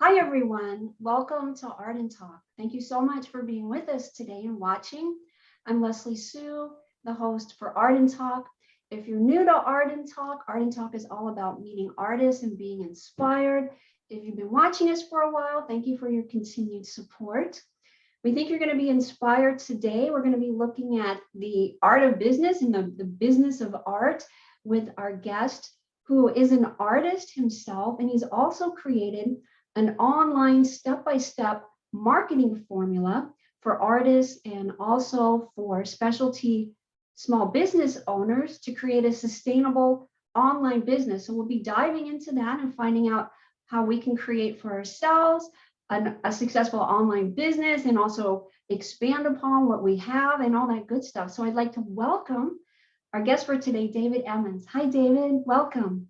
Hi, everyone. Welcome to Art and Talk. Thank you so much for being with us today and watching. I'm Leslie Sue, the host for Art and Talk. If you're new to Art and Talk is all about meeting artists and being inspired. If you've been watching us for a while, thank you for your continued support. We think you're going to be inspired today. We're going to be looking at the art of business and the business of art with our guest, who is an artist himself, and he's also created an online step-by-step marketing formula for artists and also for specialty small business owners to create a sustainable online business. So we'll be diving into that and finding out how we can create for ourselves a successful online business and also expand upon what we have and all that good stuff. So I'd like to welcome our guest for today, David Emmons. Hi, David. Welcome.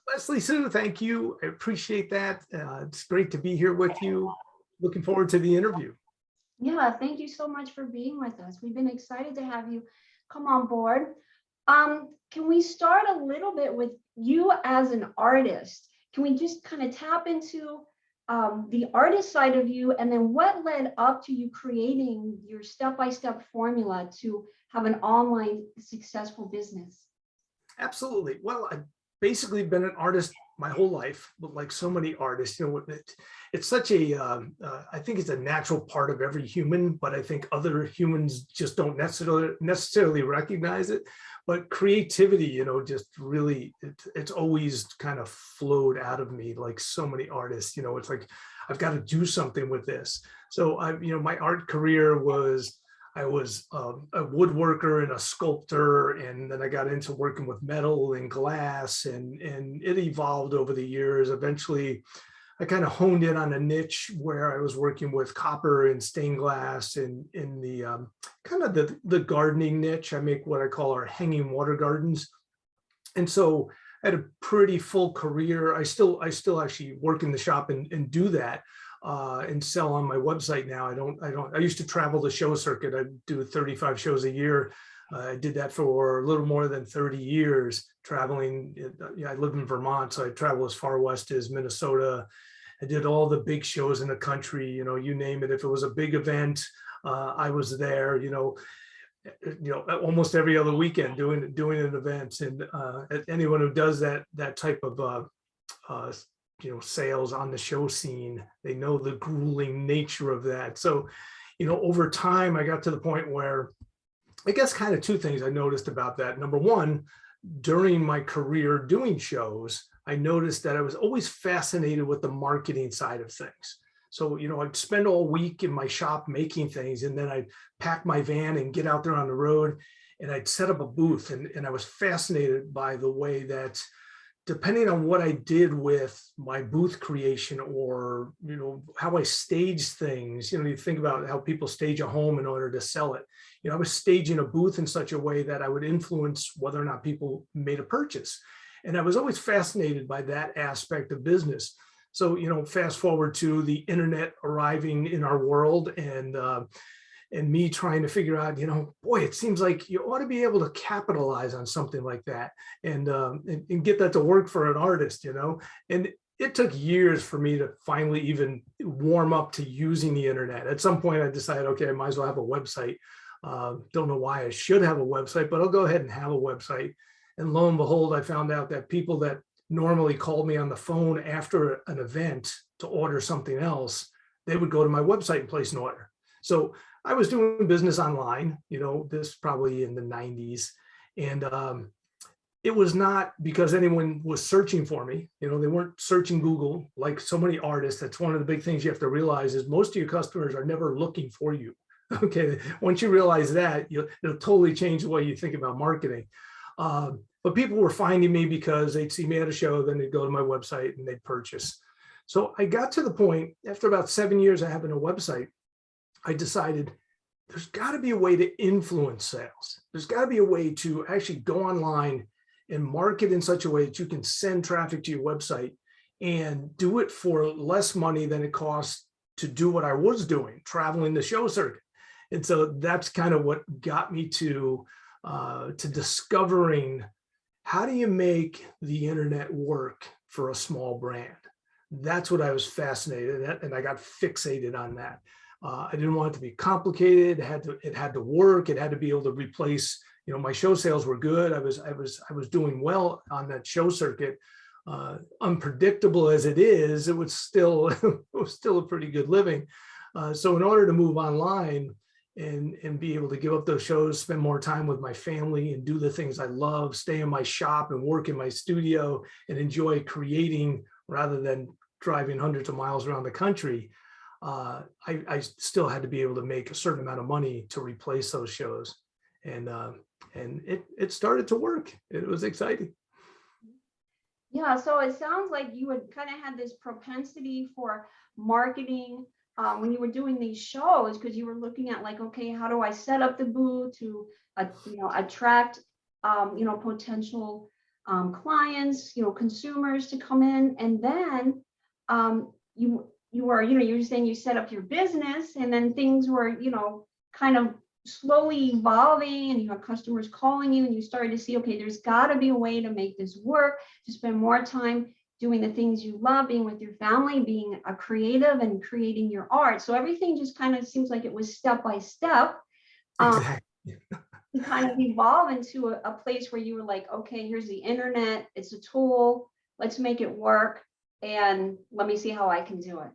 Leslie Sue, thank you. I appreciate that. It's great to be here with you. Looking forward to the interview. Yeah, thank you so much for being with us. We've been excited to have you come on board. Can we start a little bit with you as an artist? Can we just kind of tap into the artist side of you, and then what led up to you creating your step-by-step formula to have an online successful business? Absolutely. Well, I've basically been an artist my whole life, but like so many artists, it's such a, I think it's a natural part of every human, but I think other humans just don't necessarily recognize it. But creativity, just really, it's always kind of flowed out of me like so many artists. It's like, I've got to do something with this. So my art career was, I was a woodworker and a sculptor, and then I got into working with metal and glass, and it evolved over the years. Eventually, I kind of honed in on a niche where I was working with copper and stained glass, and in the kind of the gardening niche. I make what I call our hanging water gardens, and so I had a pretty full career. I still actually work in the shop and do that. And sell on my website now. I used to travel the show circuit. I do 35 shows a year. I did that for a little more than 30 years, traveling. I live in Vermont, so I travel as far west as Minnesota. I did all the big shows in the country, you name it. If it was a big event, I was there, almost every other weekend doing an event. And anyone who does that type of sales on the show scene, they know the grueling nature of that. So, over time, I got to the point where I guess kind of two things I noticed about that. Number one, during my career doing shows, I noticed that I was always fascinated with the marketing side of things. So, I'd spend all week in my shop making things, and then I'd pack my van and get out there on the road, and I'd set up a booth. And I was fascinated by the way that, depending on what I did with my booth creation, or, how I staged things, you think about how people stage a home in order to sell it. I was staging a booth in such a way that I would influence whether or not people made a purchase. And I was always fascinated by that aspect of business. So, fast forward to the internet arriving in our world, and me trying to figure out, boy, it seems like you ought to be able to capitalize on something like that and get that to work for an artist, and it took years for me to finally even warm up to using the internet. At some point I decided, okay, I might as well have a website. Don't know why I should have a website, but I'll go ahead and have a website. And lo and behold, I found out that people that normally called me on the phone after an event to order something else, they would go to my website and place an order. So I was doing business online, this probably in the 90s. And it was not because anyone was searching for me. They weren't searching Google like so many artists. That's one of the big things you have to realize, is most of your customers are never looking for you. Okay, once you realize that, it'll totally change the way you think about marketing. But people were finding me because they'd see me at a show, then they'd go to my website and they'd purchase. So I got to the point, after about 7 years of having a website, I decided there's got to be a way to influence sales. There's got to be a way to actually go online and market in such a way that you can send traffic to your website and do it for less money than it costs to do what I was doing, traveling the show circuit. And so that's kind of what got me to discovering, how do you make the internet work for a small brand? That's what I was fascinated at, and I got fixated on that. I didn't want it to be complicated. It had to work. It had to be able to replace. My show sales were good. I was doing well on that show circuit. Unpredictable as it is, it was still a pretty good living. So in order to move online and be able to give up those shows, spend more time with my family and do the things I love, stay in my shop and work in my studio and enjoy creating rather than driving hundreds of miles around the country, I still had to be able to make a certain amount of money to replace those shows. And it started to work. It was exciting. Yeah, so it sounds like you had kind of had this propensity for marketing when you were doing these shows, because you were looking at like, okay, how do I set up the booth to attract potential clients, consumers to come in, and then you were saying you set up your business, and then things were kind of slowly evolving, and you have customers calling you, and you started to see, okay, there's got to be a way to make this work, to spend more time doing the things you love, being with your family, being a creative and creating your art. So everything just kind of seems like it was step by step. Exactly. To kind of evolve into a place where you were like, okay, here's the internet, it's a tool, let's make it work, and let me see how I can do it.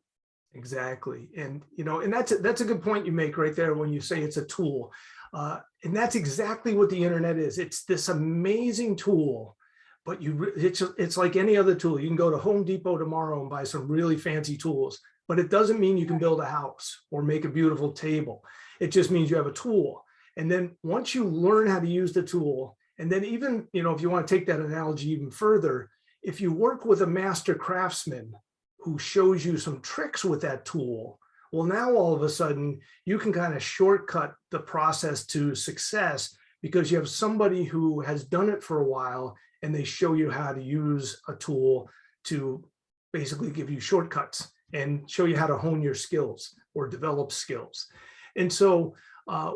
Exactly. And, and that's a good point you make right there when you say it's a tool. And that's exactly what the internet is. It's this amazing tool, but it's like any other tool. You can go to Home Depot tomorrow and buy some really fancy tools, but it doesn't mean you can build a house or make a beautiful table. It just means you have a tool. And then once you learn how to use the tool, and then even, if you want to take that analogy even further, if you work with a master craftsman who shows you some tricks with that tool, well, now all of a sudden you can kind of shortcut the process to success because you have somebody who has done it for a while and they show you how to use a tool to basically give you shortcuts and show you how to hone your skills or develop skills. And so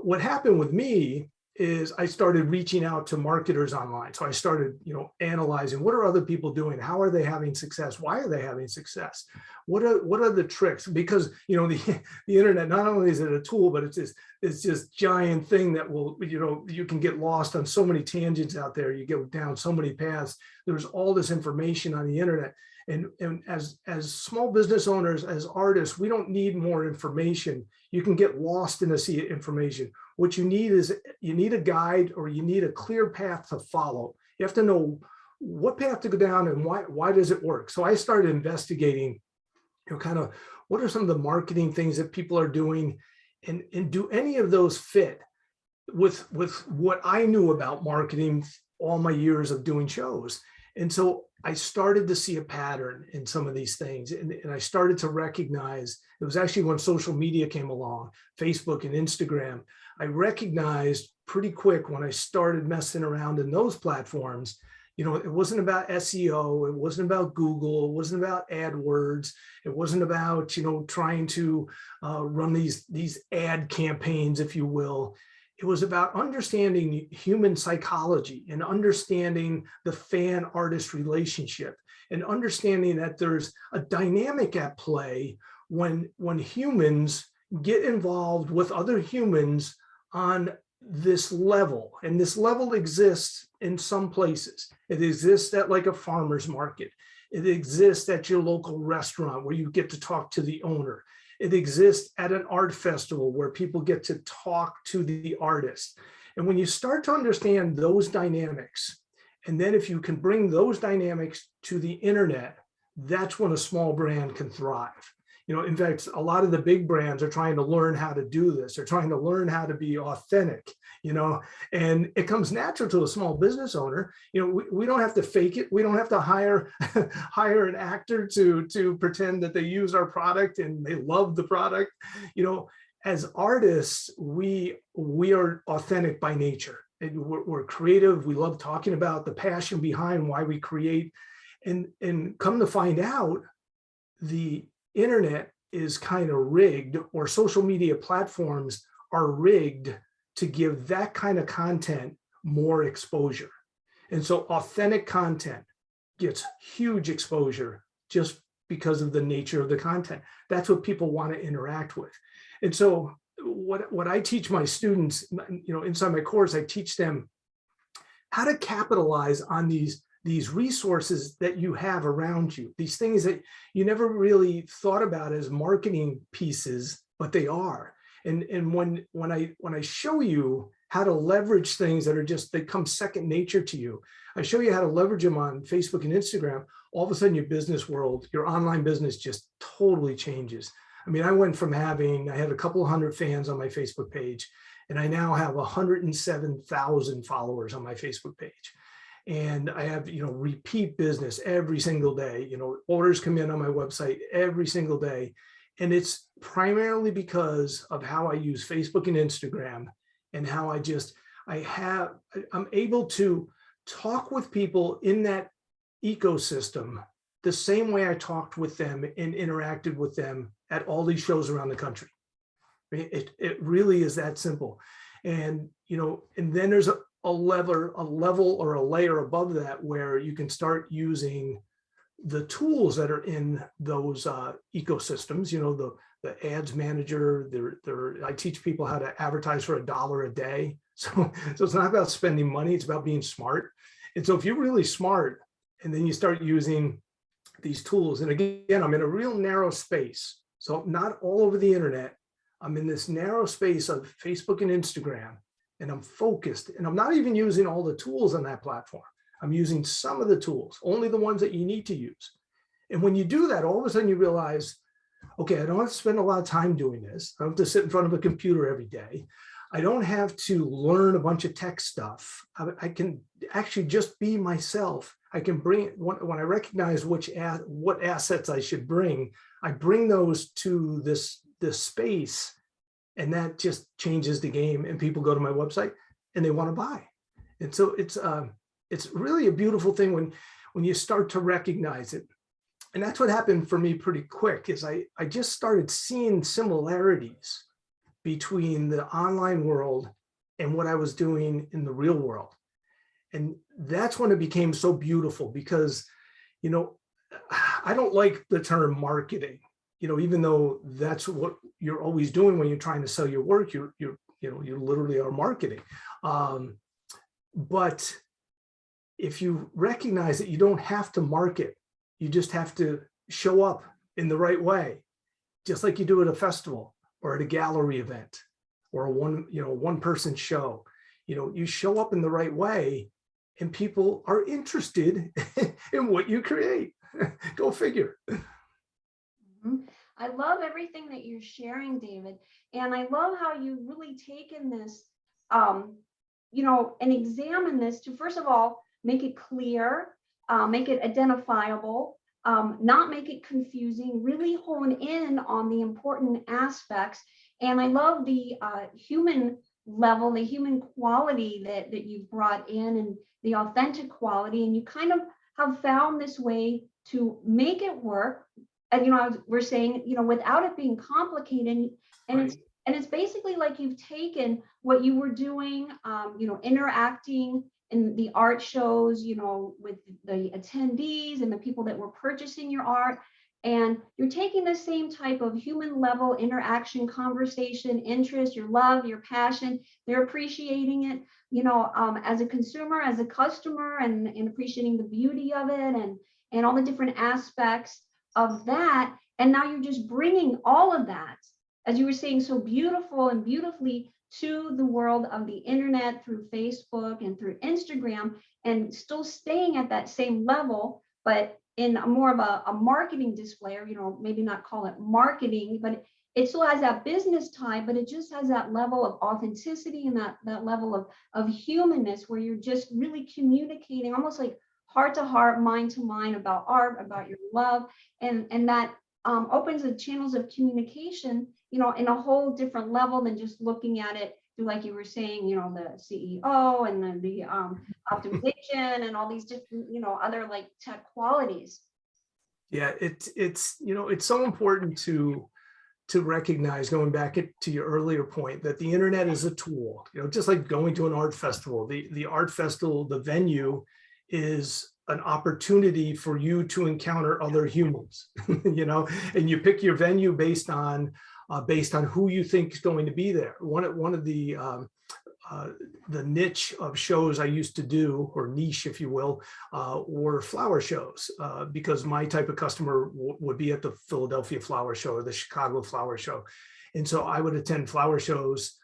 what happened with me is I started reaching out to marketers online. So I started, analyzing what are other people doing? How are they having success? Why are they having success? What are the tricks? Because, the internet, not only is it a tool, but it's this giant thing that will, you can get lost on so many tangents out there. You go down so many paths. There's all this information on the internet. And as small business owners, as artists, we don't need more information. You can get lost in the sea of information. What you need is a guide, or you need a clear path to follow. You have to know what path to go down and why does it work. So I started investigating, kind of what are some of the marketing things that people are doing, and do any of those fit with what I knew about marketing all my years of doing shows. And so I started to see a pattern in some of these things. And I started to recognize, it was actually when social media came along, Facebook and Instagram, I recognized pretty quick when I started messing around in those platforms, it wasn't about SEO, it wasn't about Google, it wasn't about AdWords, it wasn't about, trying to run these ad campaigns, if you will. It was about understanding human psychology and understanding the fan-artist relationship and understanding that there's a dynamic at play when humans get involved with other humans on this level. And this level exists in some places. It exists at like a farmer's market. It exists at your local restaurant where you get to talk to the owner. It exists at an art festival where people get to talk to the artist. And when you start to understand those dynamics, and then if you can bring those dynamics to the internet, that's when a small brand can thrive. In fact, a lot of the big brands are trying to learn how to do this. They're trying to learn how to be authentic, and it comes natural to a small business owner. We don't have to fake it. We don't have to hire an actor to pretend that they use our product and they love the product. As artists, we are authentic by nature. We're creative. We love talking about the passion behind why we create, and come to find out, the internet is kind of rigged, or social media platforms are rigged to give that kind of content more exposure. And so authentic content gets huge exposure just because of the nature of the content. That's what people want to interact with. And so what I teach my students, inside my course, I teach them how to capitalize on these resources that you have around you, these things that you never really thought about as marketing pieces, but they are. And when I show you how to leverage things that are they come second nature to you, I show you how to leverage them on Facebook and Instagram, all of a sudden your business world, your online business just totally changes. I mean, I went from I had a couple of hundred fans on my Facebook page, and I now have 107,000 followers on my Facebook page. And I have, repeat business every single day. Orders come in on my website every single day. And it's primarily because of how I use Facebook and Instagram, and how I'm able to talk with people in that ecosystem the same way I talked with them and interacted with them at all these shows around the country. It really is that simple. And, and then there's a level or a layer above that where you can start using the tools that are in those ecosystems, the ads manager. I teach people how to advertise for $1 a day. So it's not about spending money, it's about being smart. And so if you're really smart, and then you start using these tools, and again, I'm in a real narrow space. So not all over the internet. I'm in this narrow space of Facebook and Instagram, and I'm focused, and I'm not even using all the tools on that platform. I'm using some of the tools, only the ones that you need to use. And when you do that, all of a sudden you realize, okay, I don't have to spend a lot of time doing this. I don't have to sit in front of a computer every day. I don't have to learn a bunch of tech stuff. I can actually just be myself. I can bring, when I recognize what assets I should bring, I bring those to this space, and that just changes the game. And people go to my website and they want to buy. And so it's really a beautiful thing when you start to recognize it. And that's what happened for me pretty quick, is I just started seeing similarities between the online world and what I was doing in the real world. And that's when it became so beautiful, because, I don't like the term marketing, even though that's what you're always doing when you're trying to sell your work, you literally are marketing. But if you recognize that you don't have to market, you just have to show up in the right way, just like you do at a festival or at a gallery event or a one-person show. You show up in the right way, and people are interested in what you create. Go figure. I love everything that you're sharing, David. And I love how you've really taken this, and examine this to, first of all, make it clear, make it identifiable, not make it confusing, really hone in on the important aspects. And I love the human level, the human quality that you've brought in, and the authentic quality. And you kind of have found this way to make it work. And, we're saying, without it being complicated. And Right. it's basically like you've taken what you were doing, interacting in the art shows, with the attendees and the people that were purchasing your art. And you're taking the same type of human level interaction, conversation, interest, your love, your passion. They're appreciating it, as a consumer, as a customer, and appreciating the beauty of it, and all the different aspects of that. And now you're just bringing all of that, as you were saying so beautifully, to the world of the internet through Facebook and through Instagram, and still staying at that same level, but in more of a marketing display, or, maybe not call it marketing, but it still has that business tie, but it just has that level of authenticity and that level of humanness, where you're just really communicating almost like heart to heart, mind to mind, about art, about your love. And that opens the channels of communication, in a whole different level than just looking at it through, like you were saying, the CEO and then the optimization and all these different, other like tech qualities. Yeah, it's so important to recognize, going back to your earlier point, that the internet is a tool. Just like going to an art festival, the art festival, the venue is an opportunity for you to encounter other humans, and you pick your venue based on who you think is going to be there. One of the niche of shows I used to do, or niche, if you will, were flower shows, because my type of customer would be at the Philadelphia Flower Show or the Chicago Flower Show. And so I would attend flower shows,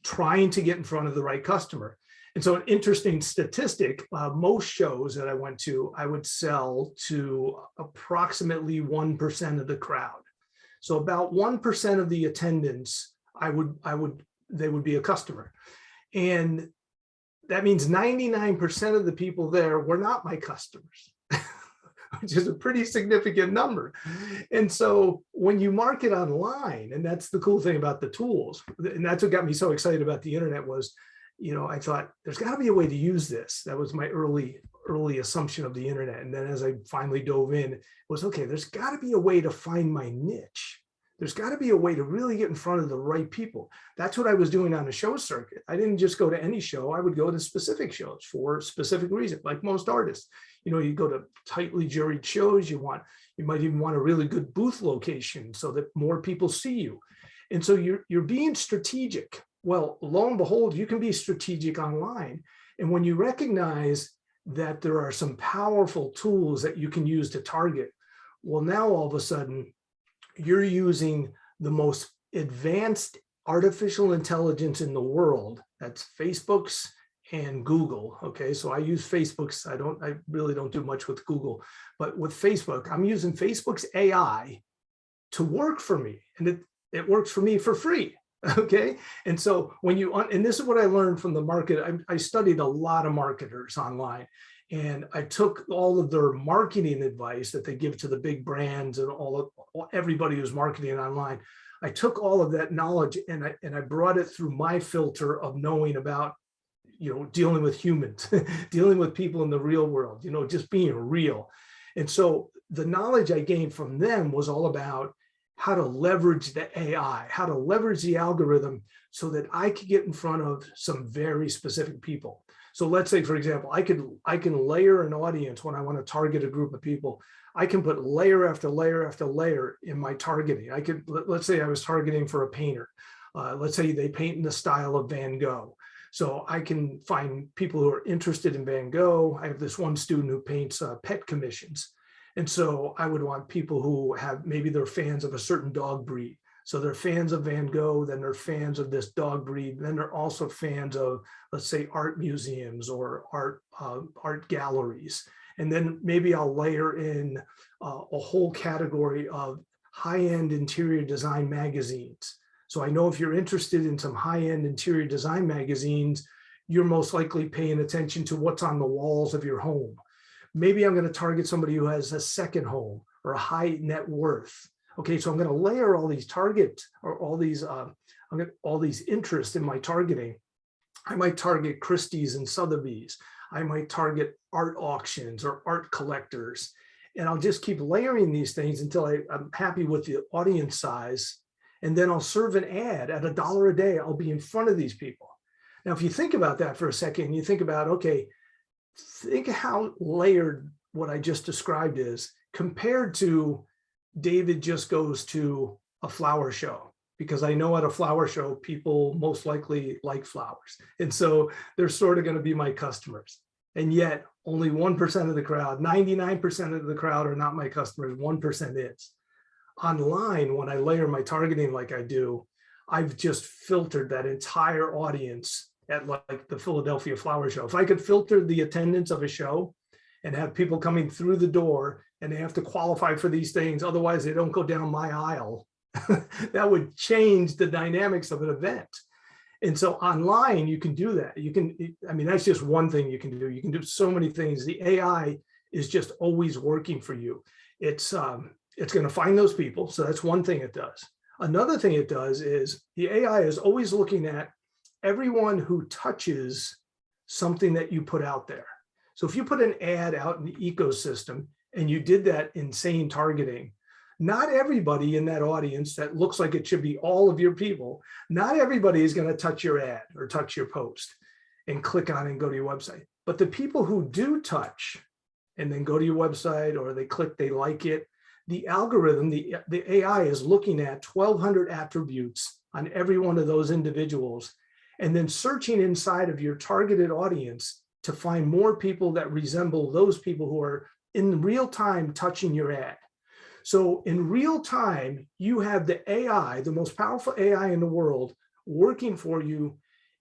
trying to get in front of the right customer. And so an interesting statistic, most shows that I went to, I would sell to approximately 1% of the crowd. So about 1% of the attendance, they would be a customer. And that means 99% of the people there were not my customers, which is a pretty significant number. And so when you market online, and that's the cool thing about the tools, and that's what got me so excited about the internet was, I thought there's got to be a way to use this. That was my early assumption of the internet. And then as I finally dove in, it was, okay, there's got to be a way to find my niche. There's got to be a way to really get in front of the right people. That's what I was doing on the show circuit. I didn't just go to any show. I would go to specific shows for specific reasons, like most artists. You go to tightly juried shows. You might even want a really good booth location so that more people see you. And so you're being strategic. Well, lo and behold, you can be strategic online. And when you recognize that there are some powerful tools that you can use to target, well, now all of a sudden, you're using the most advanced artificial intelligence in the world. That's Facebook's and Google. Okay, so I use Facebook's. I really don't do much with Google, but with Facebook, I'm using Facebook's AI to work for me, and it works for me for free. Okay, and so and this is what I learned from the market. I studied a lot of marketers online, and I took all of their marketing advice that they give to the big brands and everybody who's marketing online. I took all of that knowledge and I brought it through my filter of knowing about, dealing with humans, dealing with people in the real world, just being real. And so the knowledge I gained from them was all about how to leverage the AI, how to leverage the algorithm so that I could get in front of some very specific people. So let's say, for example, I can layer an audience when I want to target a group of people. I can put layer after layer after layer in my targeting. Let's say I was targeting for a painter. Let's say they paint in the style of Van Gogh. So I can find people who are interested in Van Gogh. I have this one student who paints pet commissions. And so I would want people who maybe they're fans of a certain dog breed. So they're fans of Van Gogh, then they're fans of this dog breed. Then they're also fans of, let's say, art museums or art galleries. And then maybe I'll layer in a whole category of high-end interior design magazines. So I know if you're interested in some high-end interior design magazines, you're most likely paying attention to what's on the walls of your home. Maybe I'm going to target somebody who has a second home or a high net worth. Okay, so I'm going to layer all these targets or all these interests in my targeting. I might target Christie's and Sotheby's. I might target art auctions or art collectors. And I'll just keep layering these things until I'm happy with the audience size. And then I'll serve an ad at $1 a day. I'll be in front of these people. Now, if you think about that for a second, you think about, okay, think how layered what I just described is compared to David just goes to a flower show, because I know at a flower show, people most likely like flowers. And so they're sort of going to be my customers. And yet only 1% of the crowd, 99% of the crowd are not my customers, 1% is. Online, when I layer my targeting like I do, I've just filtered that entire audience at like the Philadelphia Flower Show. If I could filter the attendance of a show and have people coming through the door and they have to qualify for these things, otherwise they don't go down my aisle, that would change the dynamics of an event. And so online, you can do that. That's just one thing you can do. You can do so many things. The AI is just always working for you. It's going to find those people. So that's one thing it does. Another thing it does is the AI is always looking at everyone who touches something that you put out there. So if you put an ad out in the ecosystem and you did that insane targeting, not everybody in that audience that looks like it should be all of your people, not everybody is going to touch your ad or touch your post and click on it and go to your website. But the people who do touch and then go to your website, or they like it. The algorithm, the AI is looking at 1,200 attributes on every one of those individuals, and then searching inside of your targeted audience to find more people that resemble those people who are in real time touching your ad. So in real time, you have the AI, the most powerful AI in the world, working for you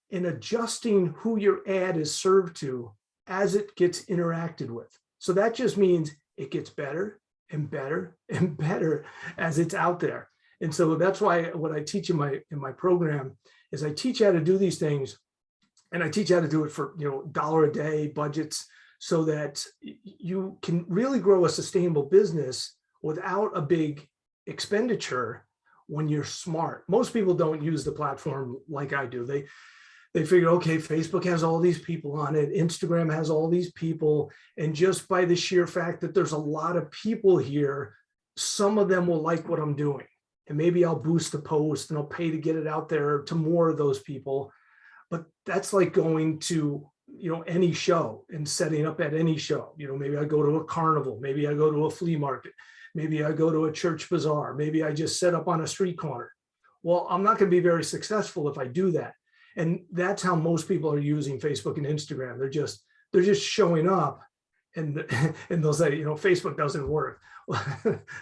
in adjusting who your ad is served to as it gets interacted with. So that just means it gets better and better and better as it's out there. And so that's why what I teach in my program is I teach how to do these things, and I teach how to do it for $1 a day budgets, so that you can really grow a sustainable business without a big expenditure when you're smart. Most people don't use the platform like I do. They figure, okay, Facebook has all these people on it, Instagram has all these people, and just by the sheer fact that there's a lot of people here, some of them will like what I'm doing. And maybe I'll boost the post and I'll pay to get it out there to more of those people. But that's like going to any show and setting up at any show. Maybe I go to a carnival, maybe I go to a flea market, maybe I go to a church bazaar, maybe I just set up on a street corner. Well, I'm not going to be very successful if I do that. And that's how most people are using Facebook and Instagram. They're just showing up, and they'll say, Facebook doesn't work.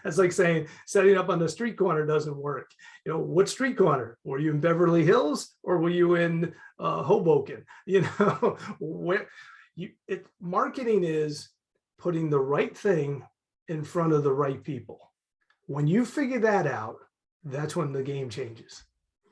That's like saying setting up on the street corner doesn't work. What street corner? Were you in Beverly Hills or were you in Hoboken? Marketing is putting the right thing in front of the right people. When you figure that out, that's when the game changes.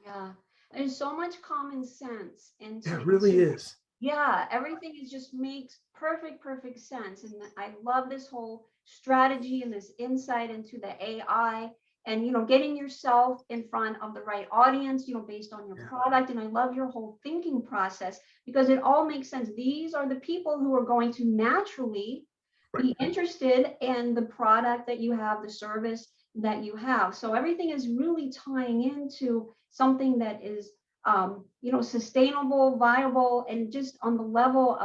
Yeah, there's so much common sense. And it really is. Yeah, everything just makes perfect sense. And I love this whole strategy and this insight into the AI, and getting yourself in front of the right audience, based on your product. And I love your whole thinking process, because it all makes sense. These are the people who are going to naturally be interested in the product that you have, the service that you have. So everything is really tying into something that is sustainable, viable, and just on the level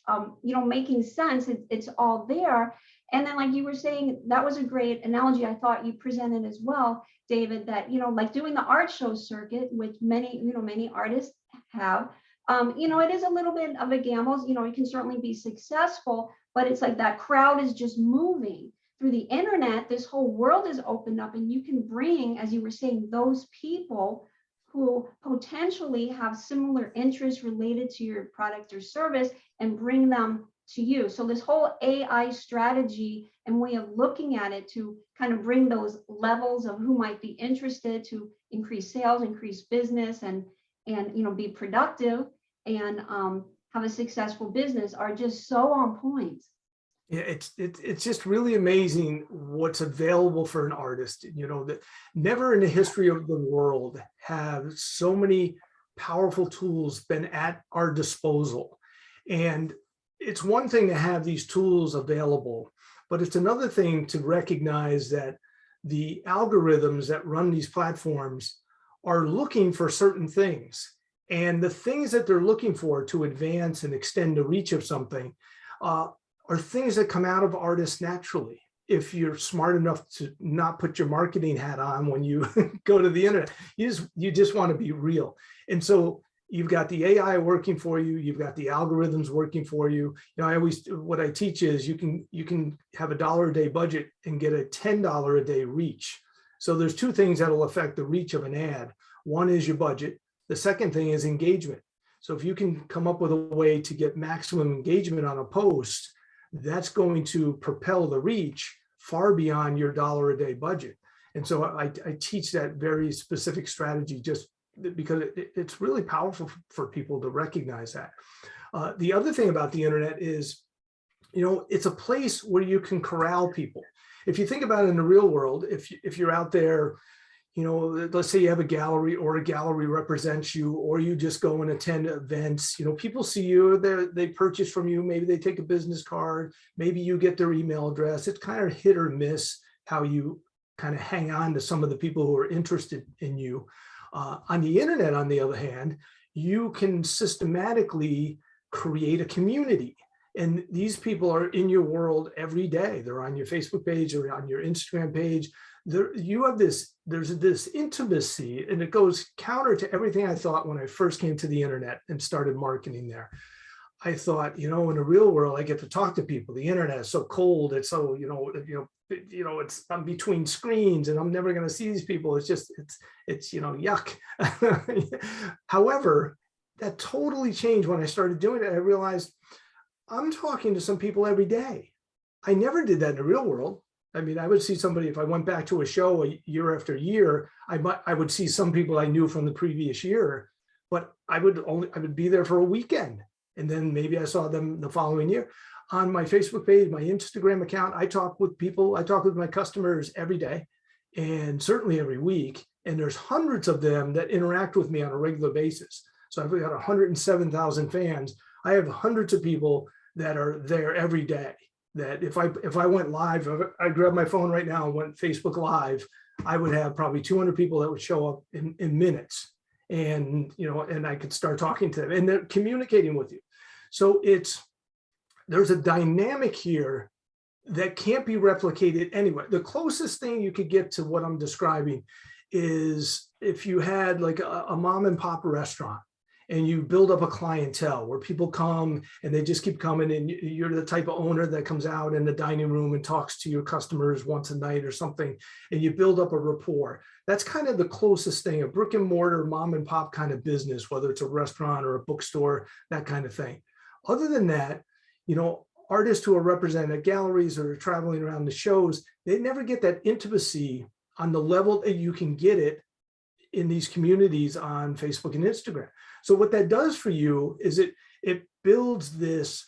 of making sense. It's all there. And then, like you were saying, that was a great analogy I thought you presented as well, David, that like doing the art show circuit, which many artists have. It is a little bit of a gamble. It can certainly be successful, but it's like that crowd is just moving through the internet. This whole world is opened up, and you can bring, as you were saying, those people who potentially have similar interests related to your product or service, and bring them to you. So this whole AI strategy and way of looking at it to kind of bring those levels of who might be interested to increase sales, increase business, and be productive and have a successful business are just so on point. Yeah, it's just really amazing what's available for an artist. That never in the history of the world have so many powerful tools been at our disposal. And it's one thing to have these tools available, but it's another thing to recognize that the algorithms that run these platforms are looking for certain things. And the things that they're looking for to advance and extend the reach of something are things that come out of artists naturally. If you're smart enough to not put your marketing hat on when you go to the internet, you just want to be real. And so you've got the AI working for you, you've got the algorithms working for you. What I teach is you can have $1 a day budget and get a $10 a day reach. So there's two things that'll affect the reach of an ad. One is your budget. The second thing is engagement. So if you can come up with a way to get maximum engagement on a post, that's going to propel the reach far beyond your $1 a day budget. And so I teach that very specific strategy just because it's really powerful for people to recognize that. The other thing about the internet is, it's a place where you can corral people. If you think about it in the real world, if you're out there, let's say you have a gallery, or a gallery represents you, or you just go and attend events, people see you, they purchase from you, maybe they take a business card, maybe you get their email address. It's kind of hit or miss how you kind of hang on to some of the people who are interested in you. On the internet, on the other hand, you can systematically create a community. And these people are in your world every day. They're on your Facebook page or on your Instagram page. There's this intimacy, and it goes counter to everything I thought when I first came to the internet and started marketing there. I thought, in the real world, I get to talk to people. The internet is so cold. It's so, it's I'm between screens and I'm never going to see these people. It's yuck. However, that totally changed when I started doing it. I realized I'm talking to some people every day. I never did that in the real world. I mean, I would see somebody, if I went back to a show year after year, I would see some people I knew from the previous year, but I would be there for a weekend. And then maybe I saw them the following year. On my Facebook page, my Instagram account, I talk with people, I talk with my customers every day, and certainly every week. And there's hundreds of them that interact with me on a regular basis. So I've got 107,000 fans. I have hundreds of people that are there every day. That if I went live, I grabbed my phone right now and went Facebook Live, I would have probably 200 people that would show up in minutes. And and I could start talking to them, and they're communicating with you. So there's a dynamic here that can't be replicated anywhere. The closest thing you could get to what I'm describing is if you had like a mom and pop restaurant, and you build up a clientele where people come and they just keep coming, and you're the type of owner that comes out in the dining room and talks to your customers once a night or something, and you build up a rapport. That's kind of the closest thing, a brick and mortar mom and pop kind of business, whether it's a restaurant or a bookstore, that kind of thing. Other than that, artists who are represented at galleries or traveling around the shows, they never get that intimacy on the level that you can get it in these communities on Facebook and Instagram. So what that does for you is it builds this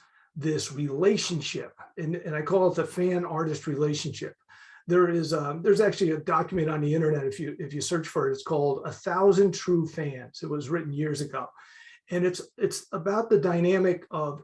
relationship, and I call it the fan artist relationship. There's actually a document on the internet, if you search for it, it's called 1,000 True Fans. It was written years ago. And it's about the dynamic of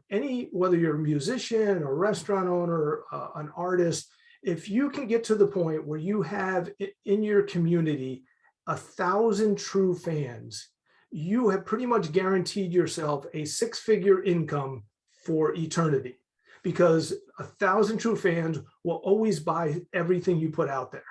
whether you're a musician or restaurant owner, an artist, if you can get to the point where you have in your community 1,000 true fans, you have pretty much guaranteed yourself a six-figure income for eternity, because 1,000 true fans will always buy everything you put out there.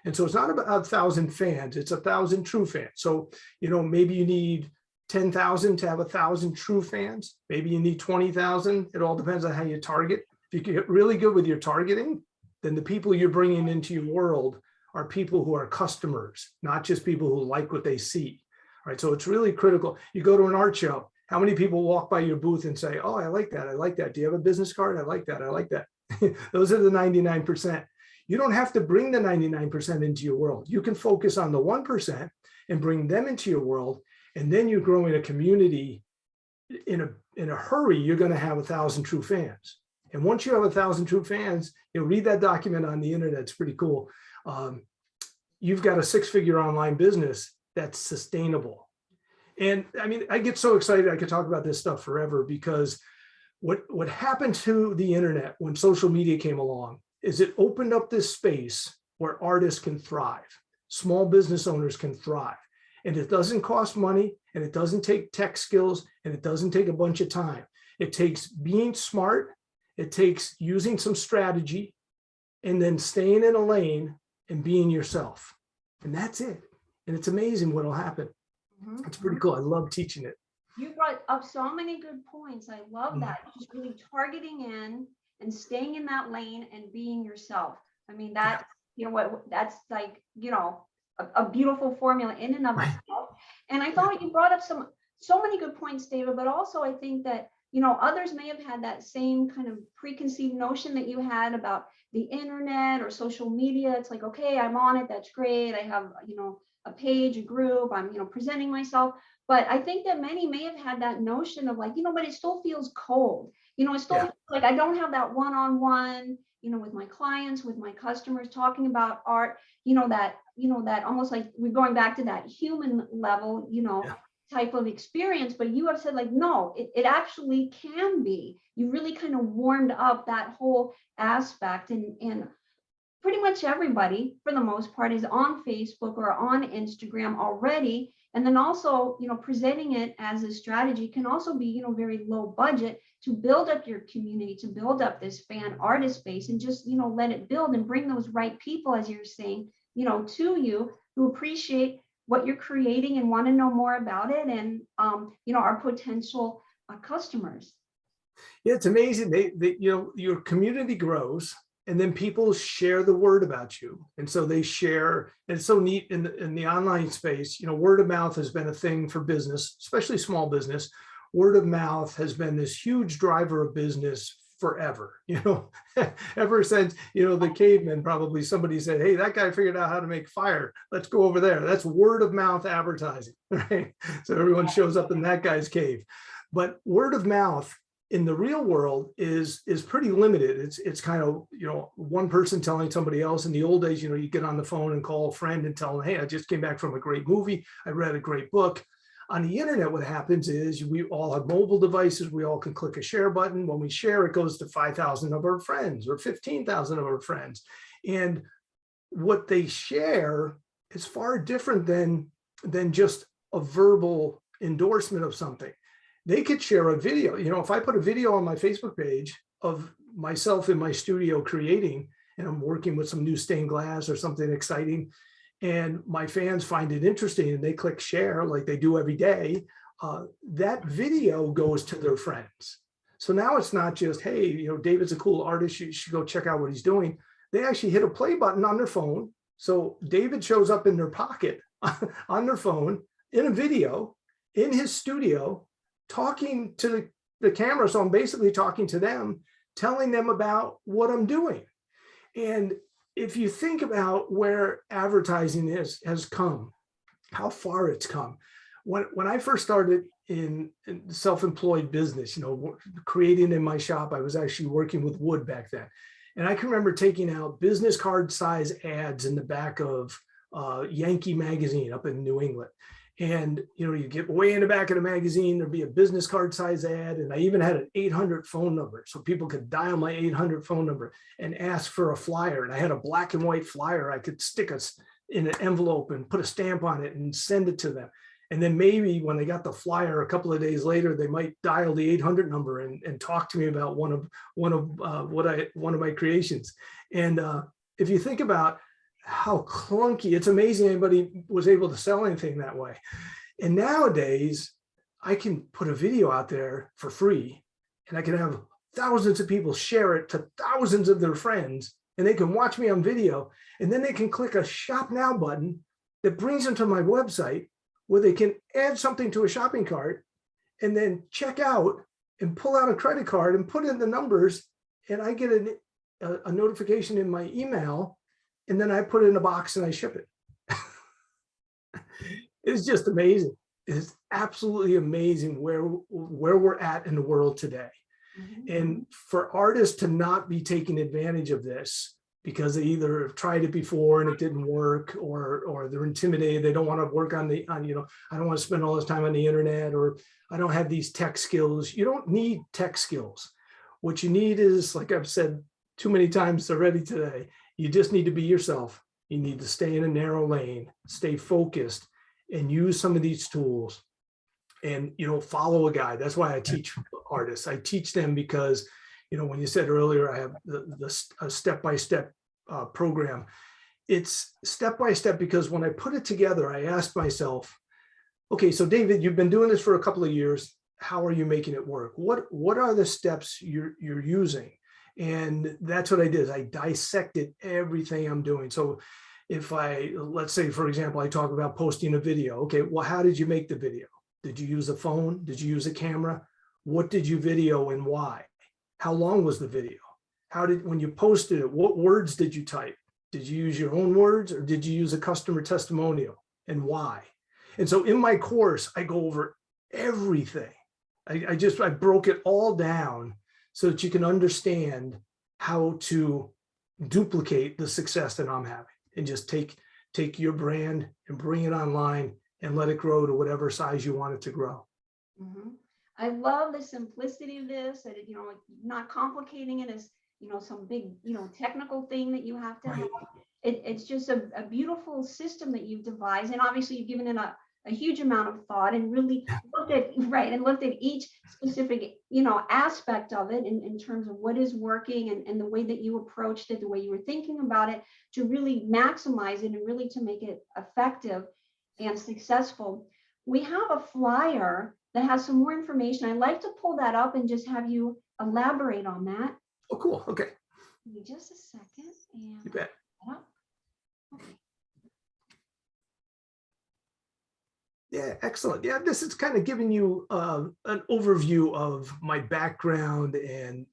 And so it's not about 1,000 fans, it's 1,000 true fans. So, maybe you need 10,000 to have 1,000 true fans. Maybe you need 20,000. It all depends on how you target. If you get really good with your targeting, then the people you're bringing into your world are people who are customers, not just people who like what they see. Right. So it's really critical. You go to an art show, how many people walk by your booth and say, oh, I like that. I like that. Do you have a business card? I like that. I like that. Those are the 99%. You don't have to bring the 99% into your world. You can focus on the 1% and bring them into your world. And then you're growing a community in a hurry. You're going to have 1,000 true fans. And once you have 1,000 true fans, read that document on the internet. It's pretty cool. You've got a six-figure online business that's sustainable. And I mean, I get so excited. I could talk about this stuff forever, because what happened to the internet when social media came along is it opened up this space where artists can thrive. Small business owners can thrive. And it doesn't cost money, and it doesn't take tech skills, and it doesn't take a bunch of time. It takes being smart. It takes using some strategy, and then staying in a lane and being yourself. And that's it. And it's amazing what'll happen. Mm-hmm. It's pretty cool. I love teaching it. You brought up so many good points. I love that. Just really targeting in and staying in that lane and being yourself. I mean, that's, that's like, a beautiful formula in and of itself. And I thought you brought up so many good points, David, but also I think that, others may have had that same kind of preconceived notion that you had about the internet or social media. It's like, okay, I'm on it. That's great. I have, a page, a group, I'm, presenting myself. But I think that many may have had that notion of like, but it still feels cold. It still feels like I don't have that one-on-one, with my clients, with my customers, talking about art, that almost like we're going back to that human level, type of experience. But you have said like, no, it actually can be. You really kind of warmed up that whole aspect. And pretty much everybody, for the most part, is on Facebook or on Instagram already. And then also, presenting it as a strategy can also be, very low budget to build up your community, to build up this fan artist base, and just, let it build and bring those right people, as you're saying, to you, who appreciate what you're creating and want to know more about it, and, are potential customers. Yeah, it's amazing. Your community grows, and then people share the word about you. And so they share, and it's so neat in the online space, word of mouth has been a thing for business, especially small business. Word of mouth has been this huge driver of business forever, ever since, the cavemen, probably somebody said, hey, that guy figured out how to make fire. Let's go over there. That's word of mouth advertising, right? So everyone shows up in that guy's cave. But word of mouth in the real world is pretty limited. It's kind of, one person telling somebody else. In the old days, you get on the phone and call a friend and tell them, hey, I just came back from a great movie. I read a great book. On the internet, what happens is we all have mobile devices. We all can click a share button. When we share, it goes to 5,000 of our friends or 15,000 of our friends. And what they share is far different than just a verbal endorsement of something. They could share a video. If I put a video on my Facebook page of myself in my studio creating, and I'm working with some new stained glass or something exciting, and my fans find it interesting and they click share like they do every day, that video goes to their friends. So now it's not just, hey, David's a cool artist, you should go check out what he's doing. They actually hit a play button on their phone. So David shows up in their pocket on their phone in a video in his studio, talking to the camera. So I'm basically talking to them, telling them about what I'm doing. And if you think about where advertising has come, how far it's come. When I first started in self-employed business, creating in my shop, I was actually working with wood back then. And I can remember taking out business card size ads in the back of Yankee magazine up in New England. And, you get way in the back of the magazine, there'd be a business card size ad. And I even had an 800 phone number so people could dial my 800 phone number and ask for a flyer. And I had a black and white flyer I could stick in an envelope and put a stamp on it and send it to them. And then maybe when they got the flyer a couple of days later, they might dial the 800 number and talk to me about one of my creations. And if you think about how clunky, it's amazing anybody was able to sell anything that way. And nowadays, I can put a video out there for free, and I can have thousands of people share it to thousands of their friends, and they can watch me on video, and then they can click a shop now button that brings them to my website where they can add something to a shopping cart and then check out and pull out a credit card and put in the numbers, and I get a notification in my email. And then I put it in a box and I ship it. It's just amazing. It's absolutely amazing where we're at in the world today. Mm-hmm. And for artists to not be taking advantage of this because they either have tried it before and it didn't work, or they're intimidated, they don't want to work on I don't want to spend all this time on the internet, or I don't have these tech skills. You don't need tech skills. What you need is, like I've said too many times already today, you just need to be yourself. You need to stay in a narrow lane, stay focused, and use some of these tools, and follow a guide. That's why I teach artists. I teach them because, when you said earlier, I have a step-by-step program. It's step-by-step because when I put it together, I asked myself, okay, so David, you've been doing this for a couple of years. How are you making it work? What are the steps you're using? And that's what I did. I dissected everything I'm doing. So if let's say, for example, I talk about posting a video. Okay, well, how did you make the video? Did you use a phone? Did you use a camera? What did you video and why? How long was the video? When you posted it, what words did you type? Did you use your own words, or did you use a customer testimonial, and why? And so in my course, I go over everything. I broke it all down so that you can understand how to duplicate the success that I'm having, and just take your brand and bring it online and let it grow to whatever size you want it to grow. Mm-hmm. I love the simplicity of this, that not complicating it, as some big, technical thing that you have to have. Right. It's just a beautiful system that you've devised. And obviously you've given it a huge amount of thought and really looked at each specific, aspect of it in terms of what is working and the way that you approached it, the way you were thinking about it to really maximize it and really to make it effective and successful. We have a flyer that has some more information. I'd like to pull that up and just have you elaborate on that. Oh, cool. Okay. Give me just a second. And You bet. okay. Yeah, excellent. Yeah, this is kind of giving you an overview of my background and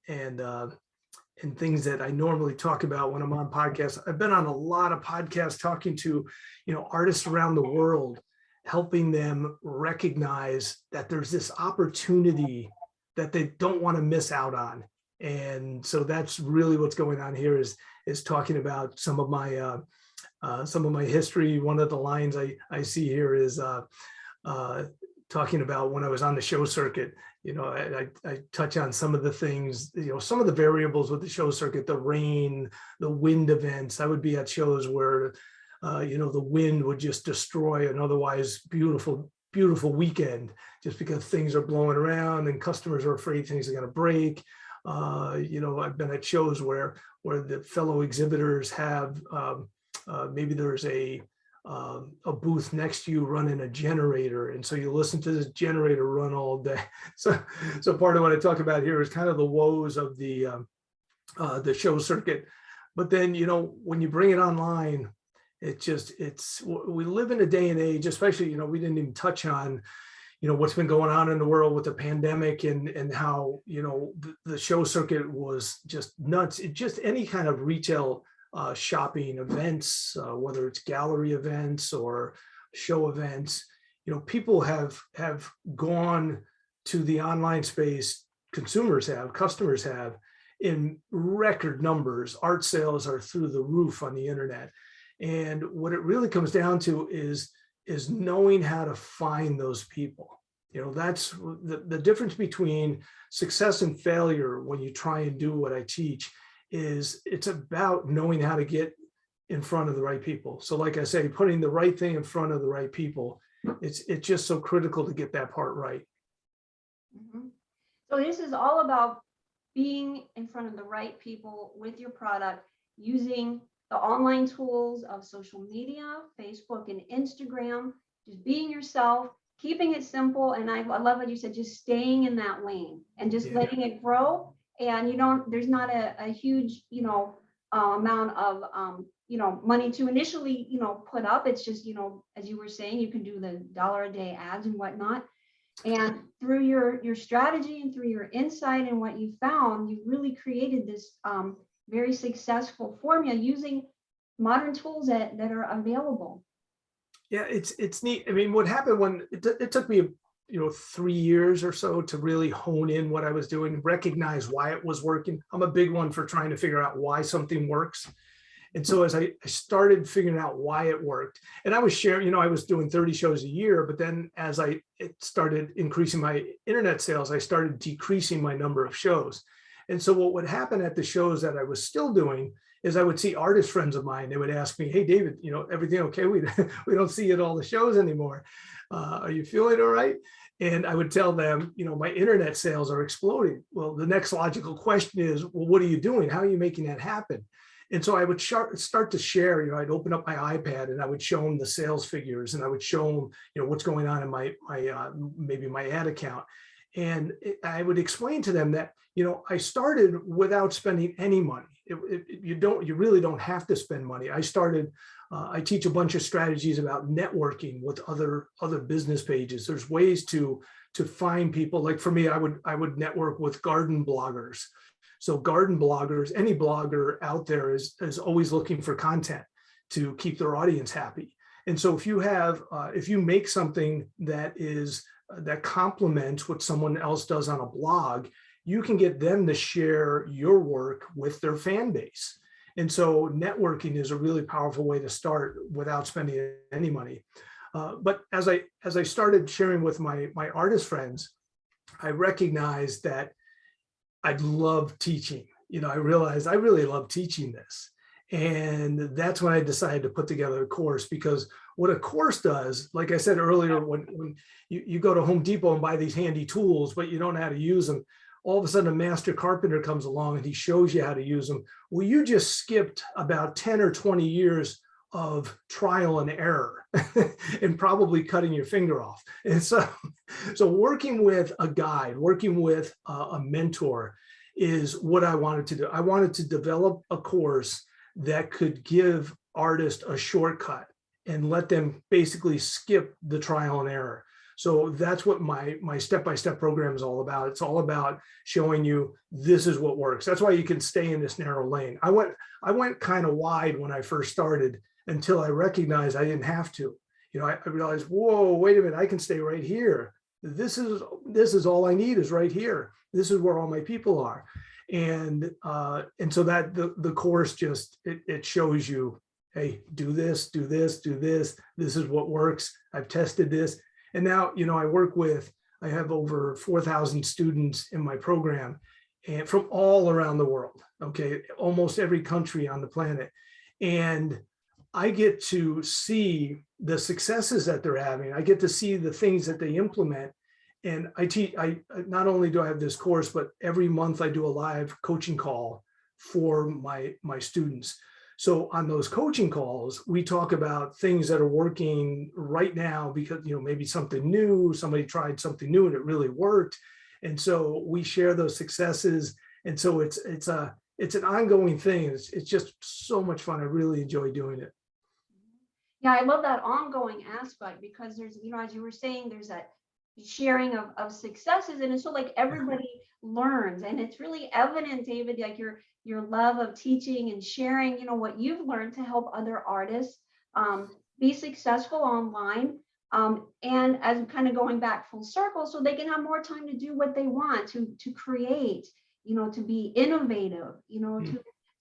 things that I normally talk about when I'm on podcasts. I've been on a lot of podcasts talking to, artists around the world, helping them recognize that there's this opportunity that they don't want to miss out on. And so that's really what's going on here is talking about some of my history. One of the lines I see here is talking about when I was on the show circuit. I touch on some of the things, some of the variables with the show circuit, the rain, the wind events. I would be at shows where, the wind would just destroy an otherwise beautiful weekend just because things are blowing around and customers are afraid things are going to break. I've been at shows where the fellow exhibitors have maybe there's a booth next to you running a generator, and so you listen to this generator run all day. So part of what I talk about here is kind of the woes of the show circuit. But then when you bring it online, we live in a day and age, especially we didn't even touch on what's been going on in the world with the pandemic and how the show circuit was just nuts. Just any kind of retail shopping events, whether it's gallery events or show events, people have gone to the online space. Customers have in record numbers. Art sales are through the roof on the internet. And what it really comes down to is knowing how to find those people. That's the difference between success and failure when you try and do what I teach. It's about knowing how to get in front of the right people. So like I say, putting the right thing in front of the right people, it's just so critical to get that part right. Mm-hmm. So this is all about being in front of the right people with your product, using the online tools of social media, Facebook and Instagram, just being yourself, keeping it simple. And I love what you said, just staying in that lane and just letting it grow. And there's not a huge, amount of, money to initially, put up. It's just, as you were saying, you can do the $1 a day ads and whatnot. And through your strategy and through your insight and what you found, you really created this very successful formula using modern tools that are available. Yeah, it's neat. I mean, what happened when it took me 3 years or so to really hone in what I was doing, recognize why it was working. I'm a big one for trying to figure out why something works. And so as I started figuring out why it worked, and I was sharing, I was doing 30 shows a year, but then as it started increasing my internet sales, I started decreasing my number of shows. And so what would happen at the shows that I was still doing is I would see artist friends of mine. They would ask me, "Hey, David, everything okay? We don't see you at all the shows anymore. Are you feeling all right?" And I would tell them, my internet sales are exploding. Well, the next logical question is, well, what are you doing? How are you making that happen? And so I would start to share, I'd open up my iPad and I would show them the sales figures, and I would show them, what's going on in my maybe my ad account. And I would explain to them that, I started without spending any money. You really don't have to spend money. I teach a bunch of strategies about networking with other business pages. There's ways to find people. Like for me, I would network with garden bloggers. So garden bloggers, any blogger out there is always looking for content to keep their audience happy. And so if you make something that complements what someone else does on a blog, you can get them to share your work with their fan base. And so networking is a really powerful way to start without spending any money. But as I started sharing with my artist friends, I recognized that I love teaching. I realized I really love teaching this. And that's when I decided to put together a course, because what a course does, like I said earlier, when you go to Home Depot and buy these handy tools, but you don't know how to use them, all of a sudden a master carpenter comes along and he shows you how to use them. Well, you just skipped about 10 or 20 years of trial and error and probably cutting your finger off. And so working with a guide, working with a mentor is what I wanted to do. I wanted to develop a course that could give artists a shortcut and let them basically skip the trial and error. So that's what my step-by-step program is all about. It's all about showing you this is what works. That's why you can stay in this narrow lane. I went kind of wide when I first started until I recognized I didn't have to. I realized, whoa, wait a minute, I can stay right here. This is all I need is right here. This is where all my people are. And so that the course just, it shows you, hey, do this, do this, do this. This is what works. I've tested this. And now, I have over 4,000 students in my program, and from all around the world, okay, almost every country on the planet. And I get to see the successes that they're having. I get to see the things that they implement. And I not only do I have this course, but every month I do a live coaching call for my students. So on those coaching calls, we talk about things that are working right now because, maybe something new, somebody tried something new and it really worked. And so we share those successes. And so it's an ongoing thing. It's just so much fun. I really enjoy doing it. Yeah, I love that ongoing aspect, because there's, as you were saying, there's that sharing of successes, and it's so like everybody learns, and it's really evident, David, like your love of teaching and sharing, what you've learned to help other artists be successful online, and as kind of going back full circle, so they can have more time to do what they want, to create, to be innovative,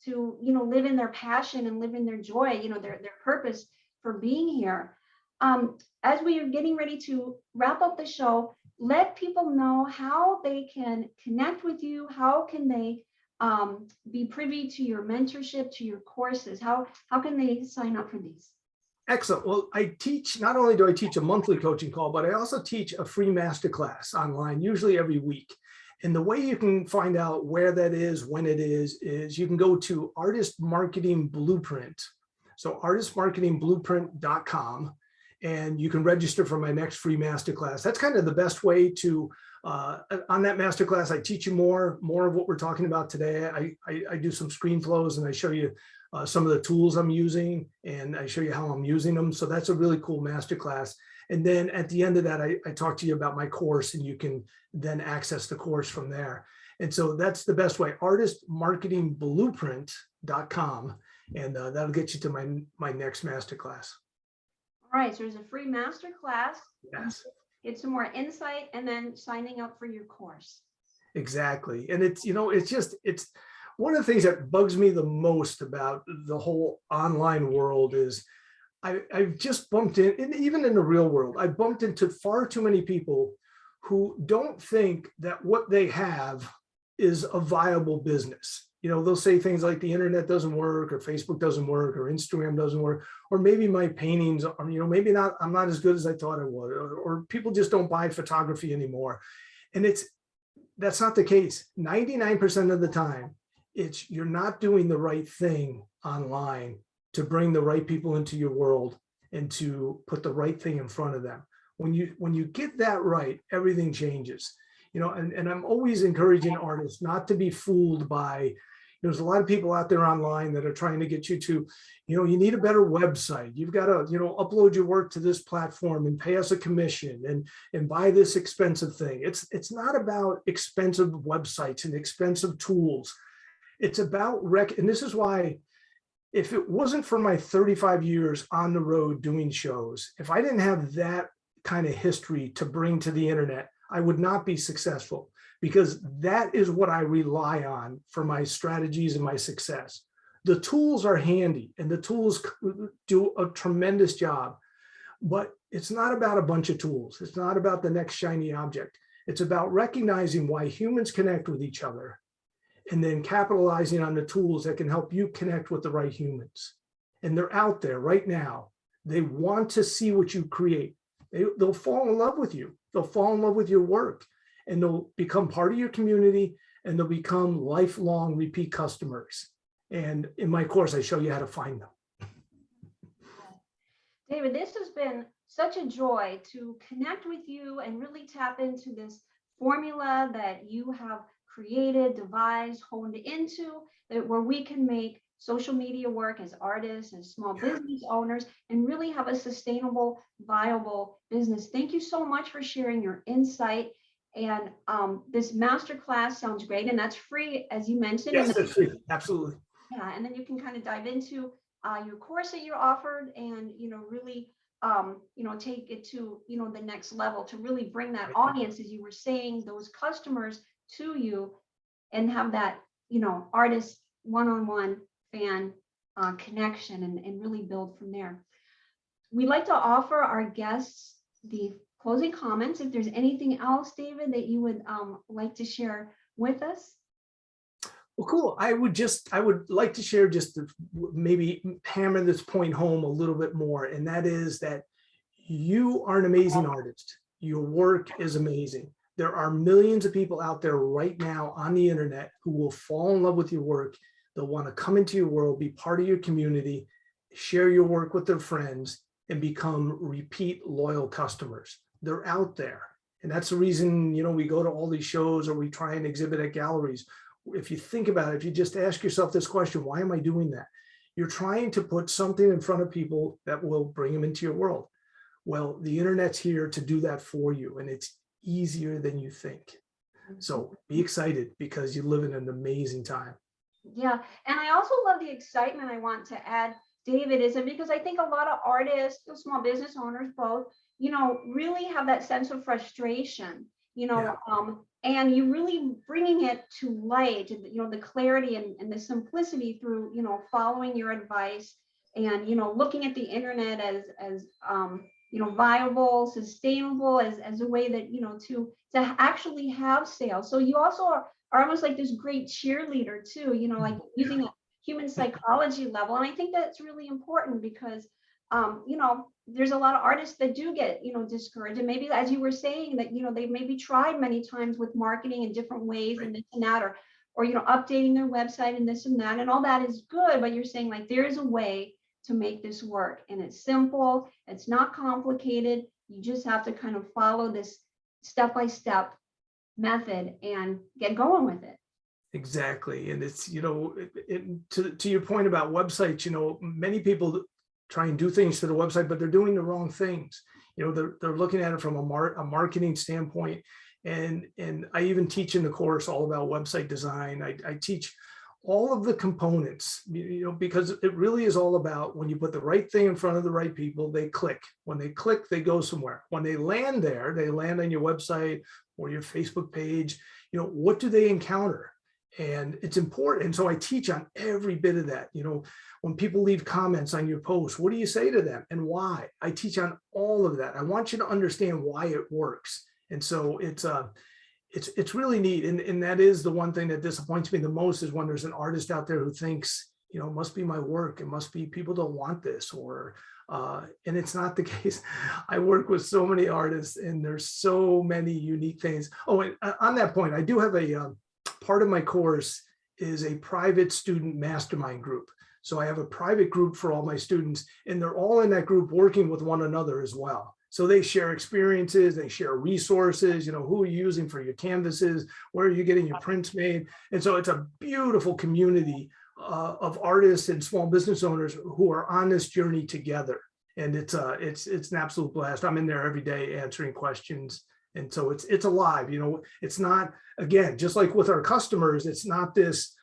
to live in their passion and live in their joy, their purpose for being here. As we are getting ready to wrap up the show, let people know how they can connect with you. How can they be privy to your mentorship, to your courses? How can they sign up for these? Excellent. Well, not only do I teach a monthly coaching call, but I also teach a free masterclass online, usually every week. And the way you can find out where that is, when it is you can go to Artist Marketing Blueprint. So artistmarketingblueprint.com, and you can register for my next free masterclass. That's kind of the best way to, on that masterclass, I teach you more of what we're talking about today. I do some screen flows and I show you some of the tools I'm using, and I show you how I'm using them. So that's a really cool masterclass. And then at the end of that, I talk to you about my course, and you can then access the course from there. And so that's the best way, artistmarketingblueprint.com. And that'll get you to my next masterclass. All right, so there's a free masterclass. Yes. Get some more insight, and then signing up for your course. Exactly. And it's one of the things that bugs me the most about the whole online world is I've just bumped in, and even in the real world, I bumped into far too many people who don't think that what they have is a viable business. They'll say things like the internet doesn't work, or Facebook doesn't work, or Instagram doesn't work, or maybe my paintings are, maybe not, I'm not as good as I thought I would, or people just don't buy photography anymore. And that's not the case. 99% of the time, you're not doing the right thing online to bring the right people into your world and to put the right thing in front of them. When you get that right, everything changes. And I'm always encouraging artists not to be fooled by, there's a lot of people out there online that are trying to get you to, you need a better website. You've got to, upload your work to this platform and pay us a commission and buy this expensive thing. It's not about expensive websites and expensive tools. It's about and this is why, if it wasn't for my 35 years on the road doing shows, if I didn't have that kind of history to bring to the internet, I would not be successful, because that is what I rely on for my strategies and my success. The tools are handy and the tools do a tremendous job, but it's not about a bunch of tools. It's not about the next shiny object. It's about recognizing why humans connect with each other and then capitalizing on the tools that can help you connect with the right humans. And they're out there right now. They want to see what you create. They'll fall in love with you. They'll fall in love with your work, and they'll become part of your community, and they'll become lifelong repeat customers. And in my course, I show you how to find them. David, this has been such a joy to connect with you and really tap into this formula that you have created, devised, honed into, that where we can make social media work as artists and small business owners and really have a sustainable, viable business. Thank you so much for sharing your insight. And this masterclass sounds great, and that's free, as you mentioned. Yes, that's free. Absolutely. Yeah, and then you can kind of dive into your course that you're offered, and really take it to the next level to really bring that audience, as you were saying, those customers to you, and have that artist one-on-one fan connection, and really build from there. We like to offer our guests the closing comments. If there's anything else, David, that you would like to share with us. Well, cool. I would like to share just maybe hammer this point home a little bit more. And that is that you are an amazing artist. Your work is amazing. There are millions of people out there right now on the internet who will fall in love with your work. They'll want to come into your world, be part of your community, share your work with their friends, and become repeat loyal customers. They're out there. And that's the reason, we go to all these shows, or we try and exhibit at galleries. If you think about it, if you just ask yourself this question, why am I doing that? You're trying to put something in front of people that will bring them into your world. Well, the internet's here to do that for you, and it's easier than you think. So be excited, because you live in an amazing time. Yeah, and I also love the excitement. I want to add, David, is it because I think a lot of artists, small business owners, both, really have that sense of frustration, and you really bringing it to light, the clarity and the simplicity through, following your advice, and, looking at the internet as viable, sustainable, as a way that, to actually have sales. So you also are almost like this great cheerleader too, like using a human psychology level. And I think that's really important, because there's a lot of artists that do get discouraged, and maybe, as you were saying, that they maybe tried many times with marketing in different ways, and this and that, or updating their website and this and that, and all that is good, but you're saying, like, there is a way to make this work, and it's simple, it's not complicated. You just have to kind of follow this step-by-step method and get going with it. Exactly. And it's, to your point about websites, many people try and do things to the website, but they're doing the wrong things. They're looking at it from a marketing standpoint. And I even teach in the course all about website design. I teach all of the components, because it really is all about, when you put the right thing in front of the right people, they click. When they click, they go somewhere. When they land there, they land on your website or your Facebook page. What do they encounter? And it's important. And so I teach on every bit of that. When people leave comments on your post, what do you say to them and why? I teach on all of that. I want you to understand why it works. And so it's really neat. And that is the one thing that disappoints me the most, is when there's an artist out there who thinks, it must be my work. It must be, people don't want this, and it's not the case. I work with so many artists, and there's so many unique things. Oh, and on that point, I do have a part of my course is a private student mastermind group. So I have a private group for all my students, and they're all in that group working with one another as well. So they share experiences, they share resources, who are you using for your canvases, where are you getting your prints made? And so it's a beautiful community of artists and small business owners who are on this journey together. And it's an absolute blast. I'm in there every day answering questions. And so it's alive, it's not, again, just like with our customers, it's not this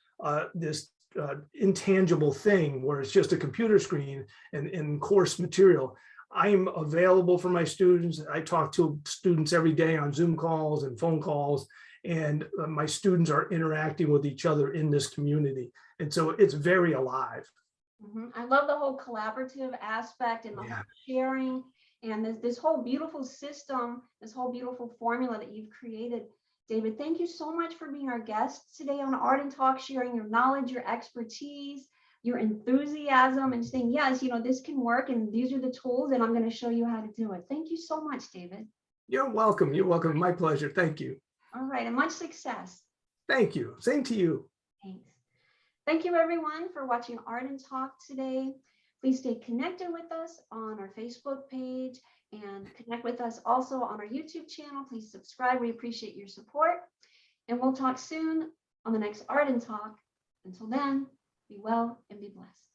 intangible thing where it's just a computer screen and course material. I'm available for my students. I talk to students every day on Zoom calls and phone calls, and my students are interacting with each other in this community. And so it's very alive. I love the whole collaborative aspect and the whole sharing, and this whole beautiful system, this whole beautiful formula that you've created. David, thank you so much for being our guest today on Art and Talk, sharing your knowledge, your expertise, your enthusiasm, and saying, yes, this can work, and these are the tools, and I'm going to show you how to do it. Thank you so much, David. You're welcome. You're welcome. My pleasure. Thank you. All right, and much success. Thank you. Same to you. Thanks. Thank you, everyone, for watching Art and Talk today. Please stay connected with us on our Facebook page and connect with us also on our YouTube channel. Please subscribe. We appreciate your support. And we'll talk soon on the next Art and Talk. Until then, be well and be blessed.